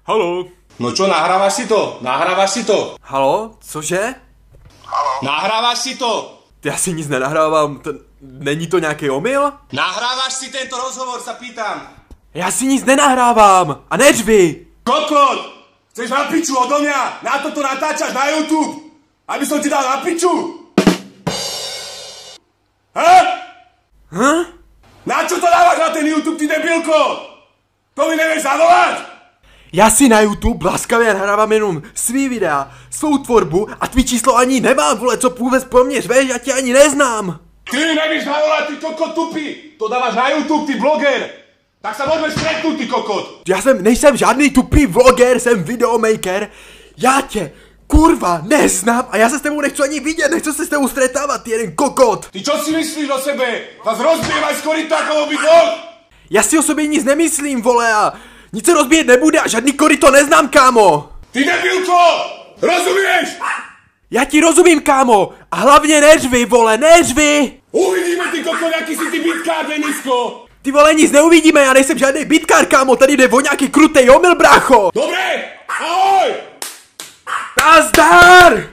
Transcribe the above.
Halo. No čo, nahrávaš si to? Nahrávaš si to? Halo, cože? Nahrávaš si to? Já si nic nenahrávám, není to nějaký omyl? Nahrávaš si tento rozhovor, sa pýtam. Já si nic nenahrávám a neřvi. Kokot! Chceš na piču odo mňa? Na toto natáčaš na YouTube? Aby som ti dal na piču? Na čo to dávaš na ten YouTube, ty debilko? To mi nevieš zavolať? Já si na YouTube laskavě nahrávám jenom svý videa, svou tvorbu a tvý číslo ani nemám, vole, co vůbec po mně řveš, já tě ani neznám. Ty mi nevíš zavolať, ty kokot tupý. To dávaš na YouTube, ty bloger. Tak sa môžeme stretnúť, ty kokot. Já nejsem žádný tupý vloger, jsem videomaker. Já tě, kurva, neznám a já se s tebou nechci ani vidět, nechci se s tebou stretávat, ty jeden kokot. Ty čo si myslíš o sebe? Vás rozbievaj z korytákov obidvoch. Já si o sobě nic nemyslím, vole, a nic se rozbíjet nebude a žádný koryto neznám, kámo. Ty debilko, rozumieš? Já ti rozumím, kámo, a hlavně neřvi, vole, neřvi. Uvidíme, ty kokot, jaký si ty bitkár, Denisko. Ty vole, nic neuvidíme, já nejsem žádný bitkár, kámo, tady jde o nějaký krutej omyl, brácho. Dobre, ahoj. Nazdar!